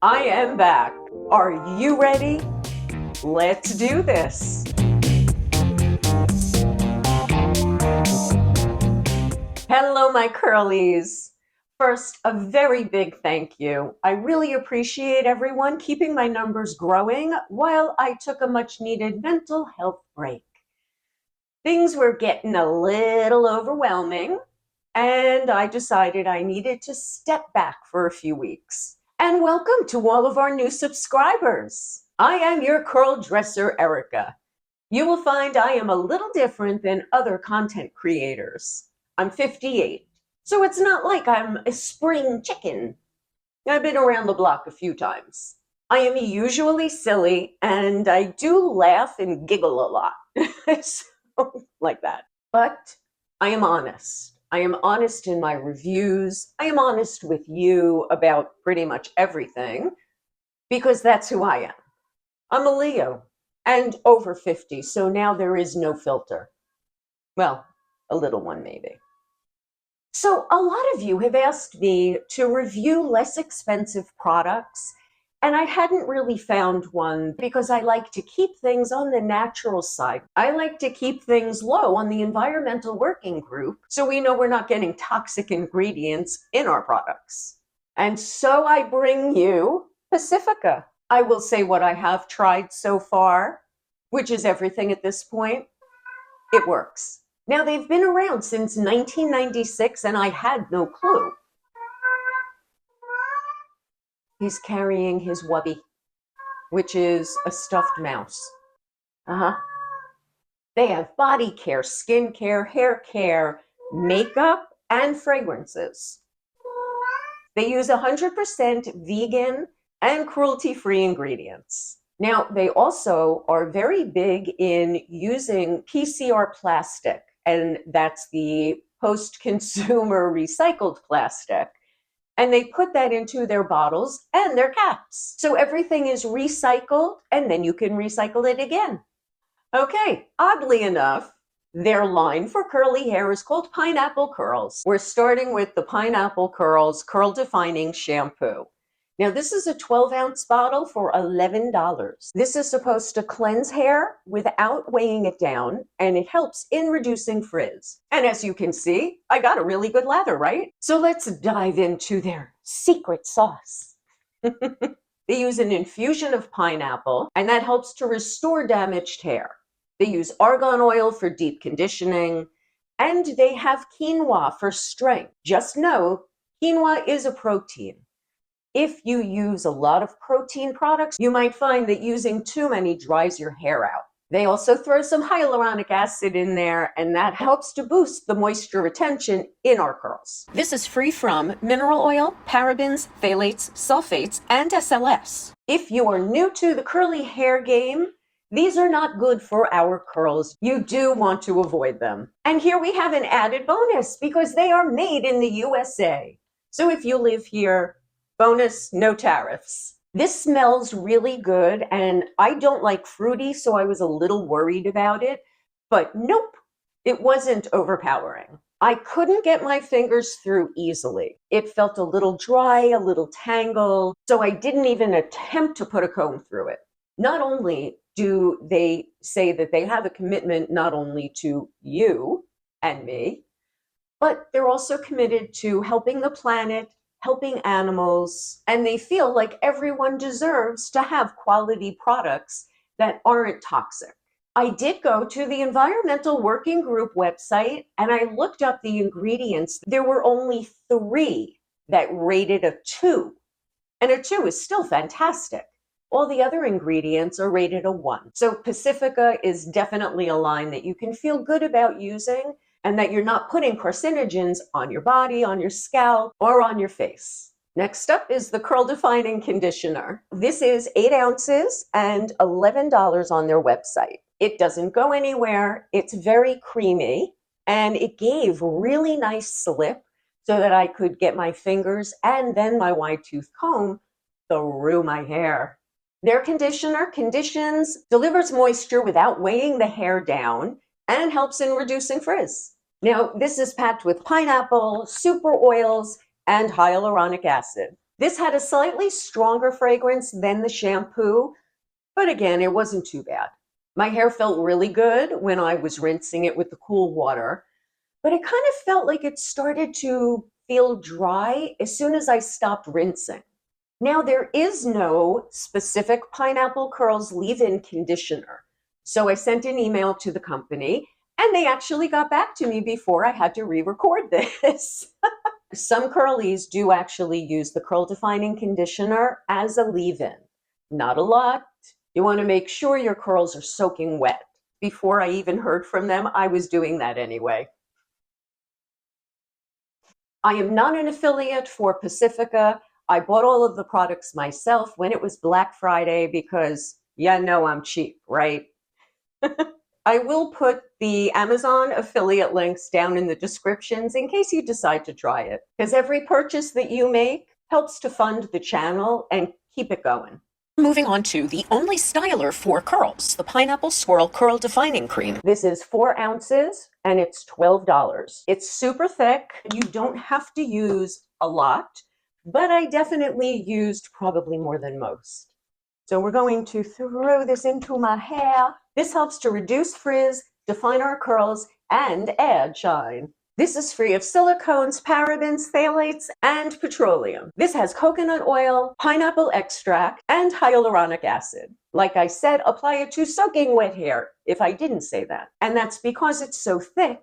I am back. Are you ready? Let's do this. Hello, my curlies. First, a very big thank you. I really appreciate everyone keeping my numbers growing while I took a much needed mental health break. Things were getting a little overwhelming, and I decided I needed to step back for a few weeks. And welcome to all of our new subscribers. I am your curl dresser, Erica. You will find I am a little different than other content creators. I'm 58, so it's not like I'm a spring chicken. I've been around the block a few times. I am usually silly, and I do laugh and giggle a lot. So, like that. But I am honest. I am honest in my reviews. I am honest with you about pretty much everything because that's who I am. I'm a Leo and over 50, so now there is no filter. Well, a little one maybe. So, a lot of you have asked me to review less expensive products, and I hadn't really found one because I like to keep things on the natural side. I like to keep things low on the environmental working group so we know we're not getting toxic ingredients in our products. And so I bring you Pacifica. I will say what I have tried so far, which is everything at this point. It works. Now, they've been around since 1996, and I had no clue. He's carrying his wubby, which is a stuffed mouse. Uh-huh. They have body care, skin care, hair care, makeup, and fragrances. They use 100% vegan and cruelty-free ingredients. Now, they also are very big in using PCR plastic, and that's the post-consumer recycled plastic. And they put that into their bottles and their caps. So everything is recycled, and then you can recycle it again. Okay, oddly enough, their line for curly hair is called Pineapple Curls. We're starting with the Pineapple Curls Curl Defining Shampoo. Now, this is a 12-ounce bottle for $11. This is supposed to cleanse hair without weighing it down, and it helps in reducing frizz. And as you can see, I got a really good lather, right? So let's dive into their secret sauce. They use an infusion of pineapple, and that helps to restore damaged hair. They use argan oil for deep conditioning, and they have quinoa for strength. Just know, quinoa is a protein. If you use a lot of protein products, you might find that using too many dries your hair out. They also throw some hyaluronic acid in there, and that helps to boost the moisture retention in our curls. This is free from mineral oil, parabens, phthalates, sulfates, and SLS. If you are new to the curly hair game, these are not good for our curls. You do want to avoid them. And here we have an added bonus because they are made in the USA. So if you live here, bonus, no tariffs. This smells really good, and I don't like fruity, so I was a little worried about it. But nope, it wasn't overpowering. I couldn't get my fingers through easily. It felt a little dry, a little tangled, so I didn't even attempt to put a comb through it. Not only do they say that they have a commitment not only to you and me, but they're also committed to helping the planet, helping animals, and they feel like everyone deserves to have quality products that aren't toxic. I did go to the Environmental Working Group website and I looked up the ingredients. There were only 3 that rated a 2, and a 2 is still fantastic. All the other ingredients are rated a 1. So Pacifica is definitely a line that you can feel good about using, and that you're not putting carcinogens on your body, on your scalp, or on your face. Next up is the Curl Defining Conditioner. This is 8 ounces and $11 on their website. It doesn't go anywhere. It's very creamy, and it gave really nice slip so that I could get my fingers and then my wide tooth comb through my hair. Their conditioner conditions, delivers moisture without weighing the hair down, and helps in reducing frizz. Now, this is packed with pineapple, super oils, and hyaluronic acid. This had a slightly stronger fragrance than the shampoo, but again, it wasn't too bad. My hair felt really good when I was rinsing it with the cool water, but it kind of felt like it started to feel dry as soon as I stopped rinsing. Now, there is no specific Pineapple Curls leave-in conditioner. So I sent an email to the company, and they actually got back to me before I had to re-record this. Some curlies do actually use the curl defining conditioner as a leave-in. Not a lot. You want to make sure your curls are soaking wet. Before I even heard from them, I was doing that anyway. I am not an affiliate for Pacifica. I bought all of the products myself when it was Black Friday because, yeah, no, I'm cheap, right? I will put the Amazon affiliate links down in the descriptions in case you decide to try it, because every purchase that you make helps to fund the channel and keep it going. Moving on to the only styler for curls, the Pineapple Swirl Curl Defining Cream. This is 4 ounces and it's $12. It's super thick. You don't have to use a lot, but I definitely used probably more than most. So we're going to throw this into my hair. This helps to reduce frizz, define our curls, and add shine. This is free of silicones, parabens, phthalates, and petroleum. This has coconut oil, pineapple extract, and hyaluronic acid. Like I said, apply it to soaking wet hair, if I didn't say that. And that's because it's so thick,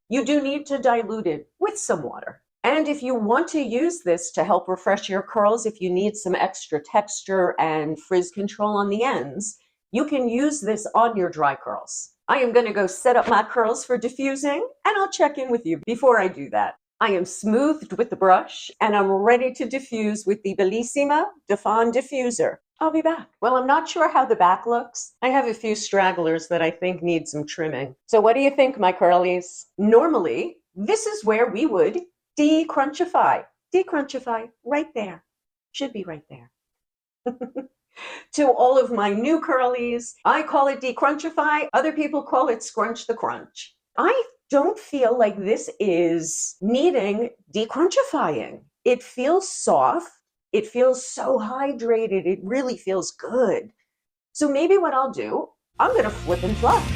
you do need to dilute it with some water. And if you want to use this to help refresh your curls, if you need some extra texture and frizz control on the ends, you can use this on your dry curls. I am going to go set up my curls for diffusing, and I'll check in with you before I do that. I am smoothed with the brush, and I'm ready to diffuse with the Bellissima Defon Diffuser. I'll be back. Well, I'm not sure how the back looks. I have a few stragglers that I think need some trimming. So what do you think, my curlies? Normally, this is where we would decrunchify. Decrunchify right there. Should be right there. To all of my new curlies, I call it decrunchify. Other people call it scrunch the crunch. I don't feel like this is needing decrunchifying. It feels soft. It feels so hydrated. It really feels good. So maybe what I'll do, I'm going to flip and fluff.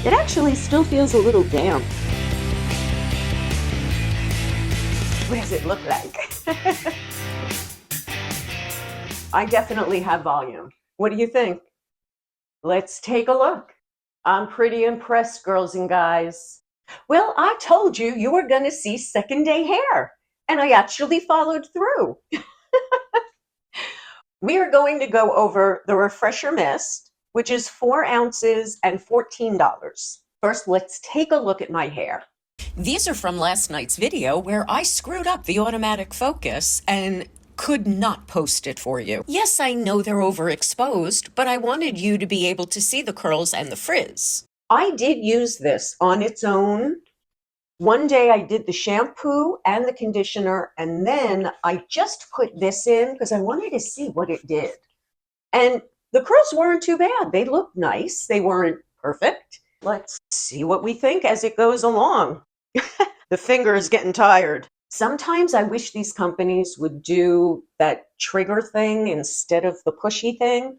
It actually still feels a little damp. What does it look like? I definitely have volume. What do you think? Let's take a look. I'm pretty impressed, girls and guys. Well, I told you you were going to see second day hair, and I actually followed through. We are going to go over the Refresher Mist, which is 4 ounces and $14. First, let's take a look at my hair. These are from last night's video where I screwed up the automatic focus and could not post it for you. Yes, I know they're overexposed, but I wanted you to be able to see the curls and the frizz. I did use this on its own. One day I did the shampoo and the conditioner, and then I just put this in because I wanted to see what it did. And the curls weren't too bad. They looked nice. They weren't perfect. Let's see what we think as it goes along. The finger is getting tired. Sometimes I wish these companies would do that trigger thing instead of the pushy thing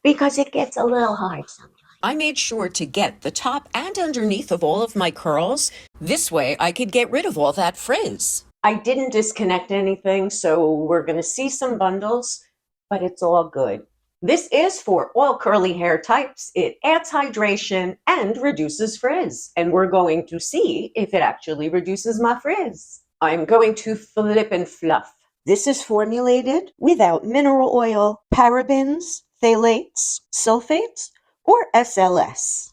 because it gets a little hard sometimes. I made sure to get the top and underneath of all of my curls. This way I could get rid of all that frizz. I didn't disconnect anything, so we're going to see some bundles, but it's all good. This is for all curly hair types. It adds hydration and reduces frizz. And we're going to see if it actually reduces my frizz. I'm going to flip and fluff. This is formulated without mineral oil, parabens, phthalates, sulfates, or SLS.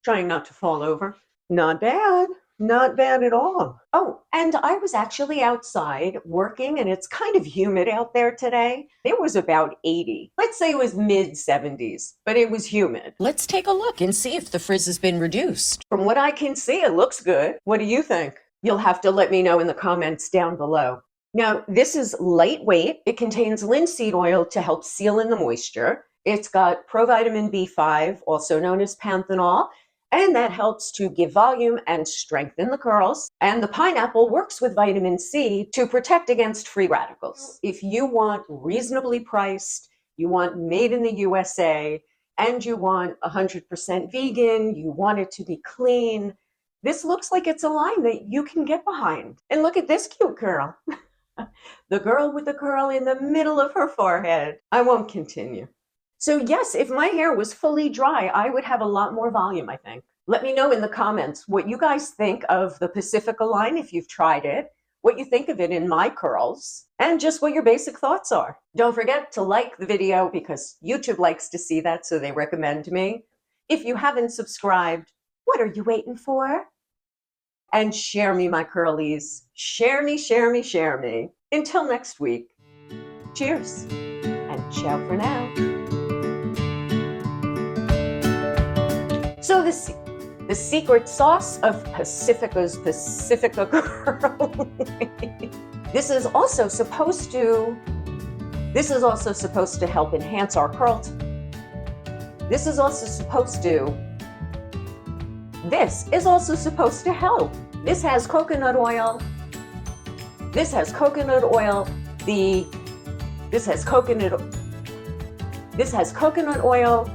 Trying not to fall over. Not bad. Not bad at all. Oh, and I was actually outside working, and it's kind of humid out there today. It was about 80. Let's say it was mid-70s, but it was humid. Let's take a look and see if the frizz has been reduced. From what I can see, it looks good. What do you think? You'll have to let me know in the comments down below. Now, this is lightweight. It contains linseed oil to help seal in the moisture. It's got provitamin B5, also known as panthenol, and that helps to give volume and strengthen the curls. And the pineapple works with vitamin C to protect against free radicals. If you want reasonably priced, you want made in the USA, and you want 100% vegan, you want it to be clean, this looks like it's a line that you can get behind. And look at this cute girl. The girl with the curl in the middle of her forehead. I won't continue. So yes, if my hair was fully dry, I would have a lot more volume, I think. Let me know in the comments what you guys think of the Pacifica line if you've tried it, what you think of it in my curls, and just what your basic thoughts are. Don't forget to like the video because YouTube likes to see that, so they recommend me. If you haven't subscribed, what are you waiting for? And share me, my curlies. Share me, share me, share me. Until next week, cheers and ciao for now. So the secret sauce of Pacifica's Pacifica curl. This is also supposed to help enhance our curl. This is also supposed to help. This has coconut oil. This has coconut oil. This has coconut oil.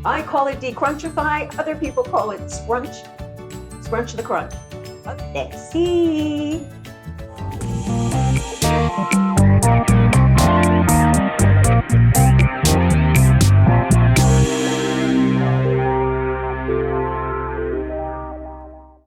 I call it decrunchify. Other people call it scrunch the crunch. Let's see.